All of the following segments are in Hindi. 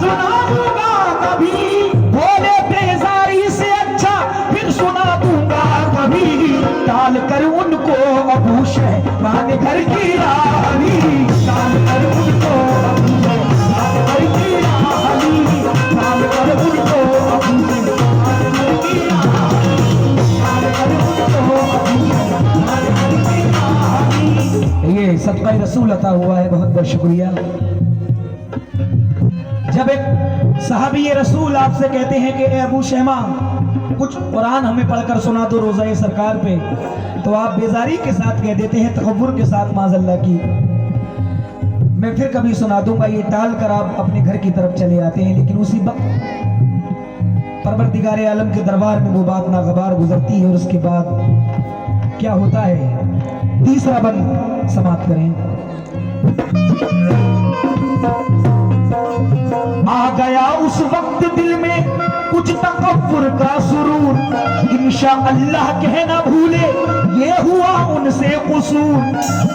सुना दूंगा कभी, बोले बेजारी से अच्छा फिर सुना दूंगा कभी, डाल कर उनको अबू शहबान घर की रानी, डाल कर उनको अबू शहबान घर की रानी, डाल कर उनको अबू शहबान घर की रानी, डाल कर उनको अबू शहबान घर की रानी। ये सदका रसूल अता हुआ है, बहुत बहुत शुक्रिया। जब एक सहाबी रसूल आपसे कहते हैं कि अबू शहमा कुछ कुरान हमें पढ़कर सुना दो रोज़ा सरकार पे, तो आप बेजारी के साथ कह देते हैं, तकब्बुर के साथ माज़अल्लाह की मैं फिर कभी सुना दूंगा, ये टाल कर आप अपने घर की तरफ चले आते हैं। लेकिन उसी वक्त परवरदिगार आलम के दरबार में वो बात नागवार गुजरती है और उसके बाद क्या होता है। तीसरा बंद समाप्त करें। आ गया उस वक्त दिल में कुछ तकब्बुर का सुरूर, इंशाअल्लाह कहना भूले ये हुआ उनसे कसूर।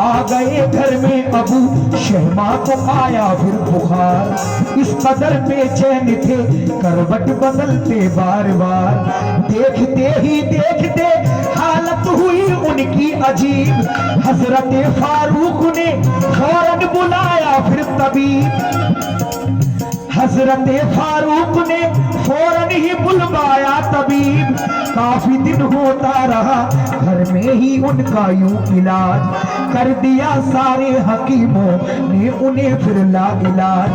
आ गए घर में अबू शहमा को आया फिर बुखार, इस कदर बेचैन थे करवट बदलते बार बार, देखते ही देखते हालत हुई उनकी अजीब, हजरत फारूक ने फौरन बुलाया फिर तबीब, हजरत फारूक ने फौरन ही बुलवाया तबीब। काफी दिन होता रहा घर में ही उनका यूं इलाज, कर दिया सारे हकीमों ने उन्हें फिर लाइलाज।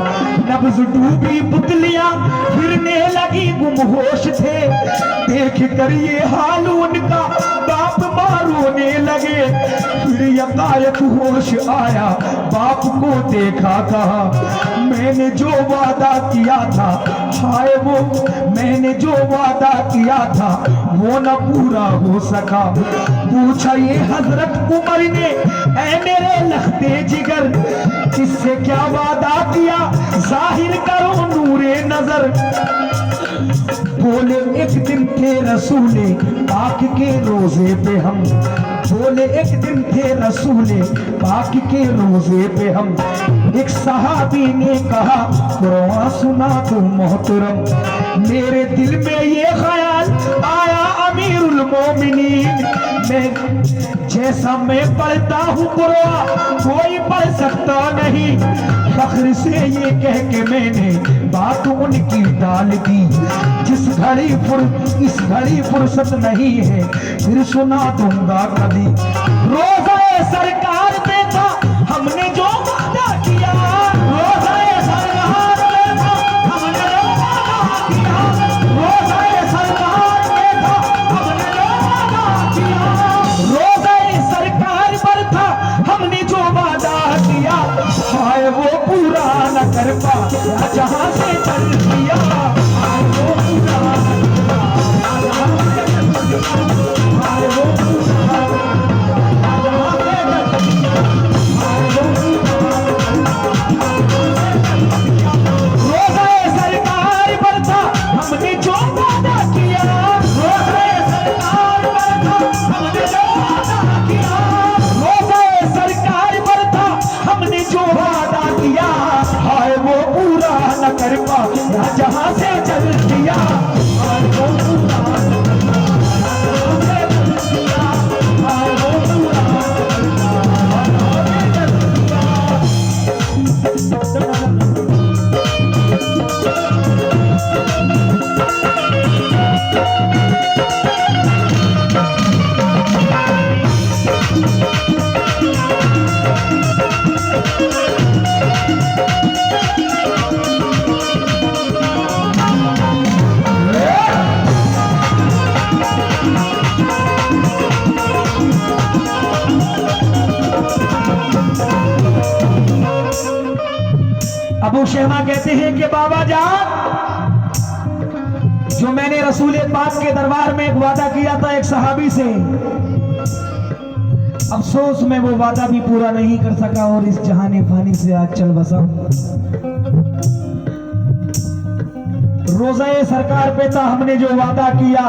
नब्ज डूबी पुतलियां फिरने लगी गुमहोश थे, देख कर ये हाल उनका बाप माँ रोने लगे। फिर यकायक होश आया बाप को देखा, कहा मैंने जो वादा किया था, हाय वो मैंने जो वादा किया था वो न पूरा हो सका। पूछा ये हजरत उमर ने ऐ मेरे लखते जिगर, किससे क्या वादा किया जाहिर करो नूरे नजर। बोले एक दिन थे रसूले पाक के रोजे पे हम, बोले एक दिन थे रसूले पाक के रोजे पे हम। एक सहाबी ने कहा कुरान सुना तो मोहतरम, मेरे दिल में ये ख्याल आया अमीरुल मोमिनीन, मैं जैसा मैं पढ़ता हूँ कुरान कोई पढ़ सकता नहीं। फख्र से ये कह के मैंने बात उनकी डाल दी, इस घड़ी फुर्सत नहीं है फिर सुना दूंगा कभी। रोज़े सरकार पे था हमने जो वादा किया, रोज़े सरकार पे था हमने जो वादा किया, रोज़े सरकार पे था हमने जो वादा किया, रोज़े सरकार पर था हमने जो वादा किया। हाय वो पूरा न कर पाया जहां से चल दिया, हाय वो पूरा कर पाया जहां से चल दिया, और वो पूरा अबू शहमा कहते हैं कि बाबा जान, जो मैंने रसूल पाक के दरबार में एक वादा किया था एक सहाबी से, अफसोस मैं वो वादा भी पूरा नहीं कर सका और इस जहाने फानी से आज चल बसा। रोज़े सरकार पे था हमने जो वादा किया,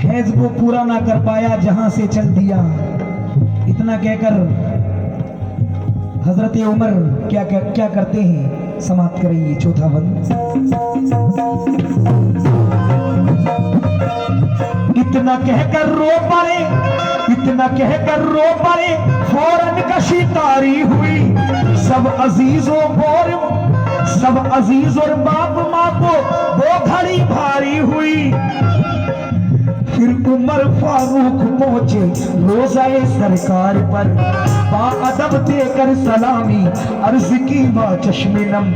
हैज वो पूरा ना कर पाया जहां से चल दिया। इतना कहकर हजरत उमर क्या करते हैं, समाप्त करेंगे चौथा बंद। इतना कहकर रो पड़े, इतना कहकर रो पड़े, फौरन कशी तारी हुई। सब अजीज और बाप माँ को वो घड़ी भारी हुई। फिर उमर फारूक पहुंचे रोज़ाए सरकार पर, बाअदब देकर सलामी अर्ज की बा चश्मे नम।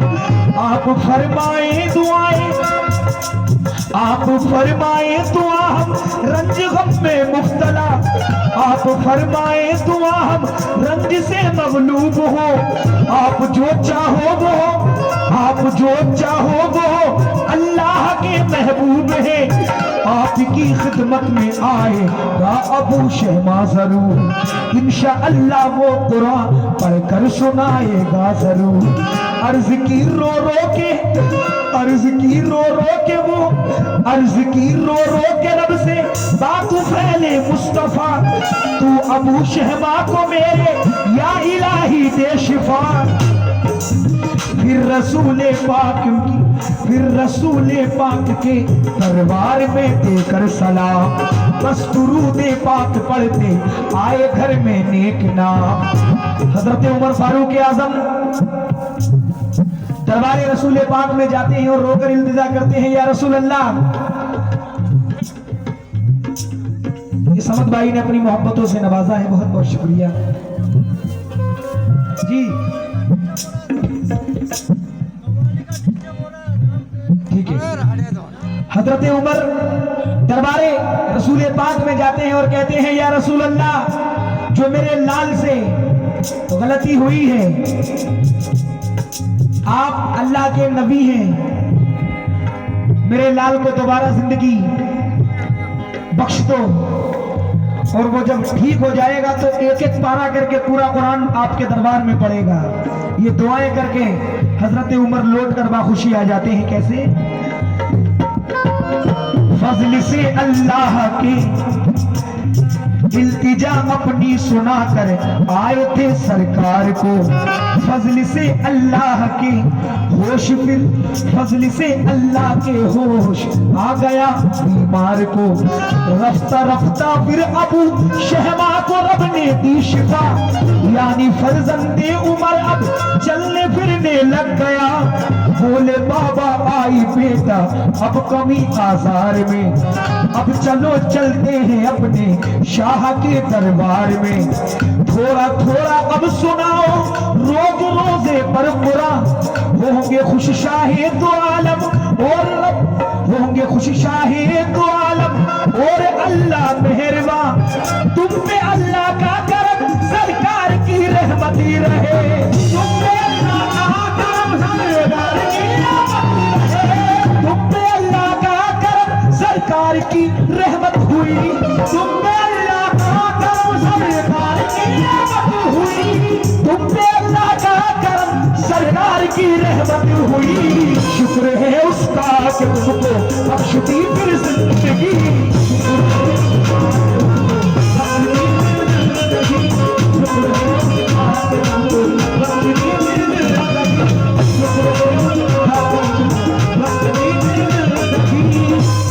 आप फरमाए दुआएं, आप फरमाए दुआ हम रंज गम में मुब्तला। आप फरमाए दुआ हम रंज से मगलूब हो। आप जो चाहो वो, आप जो चाहो वो अल्लाह के महबूब है। आपकी खिदमत में आएगा अबू शहमा जरूर, इंशाअल्लाह वो कुरान पढ़कर सुनाएगा जरूर। अर्ज की रो रो के, अर्ज की रो रो के वो, अर्ज की रो रो के रब से बात फैले मुस्तफा। तू अबू शहमा को मेरे या इलाही दे शिफा। फिर रसूले पाक की, फिर रसूले पाक के दरबार में देकर सलाम, बस दुरूदे पाक पढ़ते आए घर में नेक नाम। हजरत उमर फारूक आजम दरबार रसूल पाक में जाते हैं और रोकर इल्तिजा करते हैं, या रसूल अल्लाह। ये समद भाई ने अपनी मोहब्बतों से नवाजा है, बहुत बहुत शुक्रिया जी। ठीक है, हजरत उमर दरबारे रसूल पाक में जाते हैं और कहते हैं, या रसूल अल्लाह, जो मेरे लाल से तो गलती हुई है, आप अल्लाह के नबी हैं, मेरे लाल को दोबारा जिंदगी बख्श दो। और वो जब ठीक हो जाएगा तो एक एक पारा करके पूरा कुरान आपके दरबार में पढ़ेगा। ये दुआएं करके हजरत उमर लौट कर बाखुशी आ जाते हैं। कैसे? फजल से अल्लाह की इल्तिजा अपनी सुना कर आए थे सरकार को। फजल से अल्लाह के होश, फिर फजल से अल्लाह के होश आ गया बीमार को। रफ्ता रफ्ता फिर अबू शहमा को रब ने दी शिफा, यानी फर्जंदे उमर अब चलने फिरने लग गया। बोले बाबा आई बेटा अब कमी आजार में, अब चलो चलते हैं अपने शाह के दरबार में। थोड़ा थोड़ा अब सुनाओ रोज रोजे पर कुरान, होंगे खुश शाहे दो आलम और रब, होंगे खुश शाहे दो आलम और अल्लाह मेहरबान। तुम पे अल्लाह का करम सरकार की रहमती रहे। तुम पे अल्लाह का करम सरकार की रहमती रहे। तुम पे अल्लाह का करम सरकार की रहमत हुई। तुम पे अल्लाह का करम सरकार की रहमत हुई। तुम पे अल्लाह का करम सरकार की रहमत हुई। शुक्र है उसका कि तुमको बख्श दी फिर जिंदगी।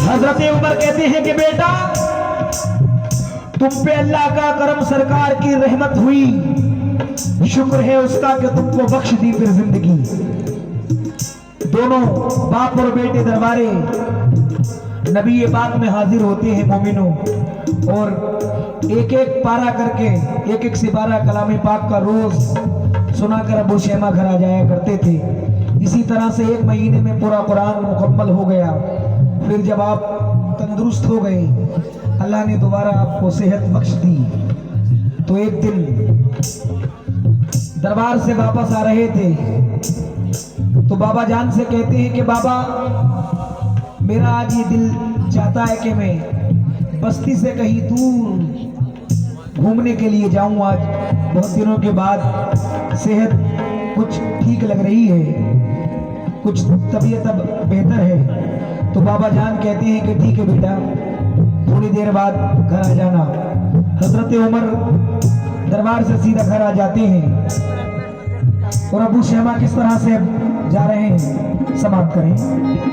हजरत उमर कहते हैं कि बेटा तुम पे अल्लाह का करम सरकार की रहमत हुई। शुक्र है उसका कि तुमको बख्श दी फिर जिंदगी। दोनों बाप और बेटे दरबारे नबी पाक में हाजिर होते हैं मोमिनों, और एक एक पारा करके, एक एक सिपारा कलाम पाक का रोज सुनाकर अबू शहमा घर आ जाया करते थे। इसी तरह से एक महीने में पूरा कुरान मुकम्मल हो गया। फिर जब आप तंदुरुस्त हो गए, अल्लाह ने दोबारा आपको सेहत बख्श दी, तो एक दिन दरबार से वापस आ रहे थे तो बाबा जान से कहते हैं कि बाबा मेरा आज ये दिल चाहता है कि मैं बस्ती से कहीं दूर घूमने के लिए जाऊं। आज बहुत दिनों के बाद सेहत कुछ ठीक लग रही है, कुछ तबीयत अब बेहतर है। तो बाबा जान कहते हैं कि ठीक है बेटा, थोड़ी देर बाद घर आ जाना। हजरत उमर दरबार से सीधा घर आ जाते हैं और अबू शहमा किस तरह से जा रहे हैं, समाप्त करें।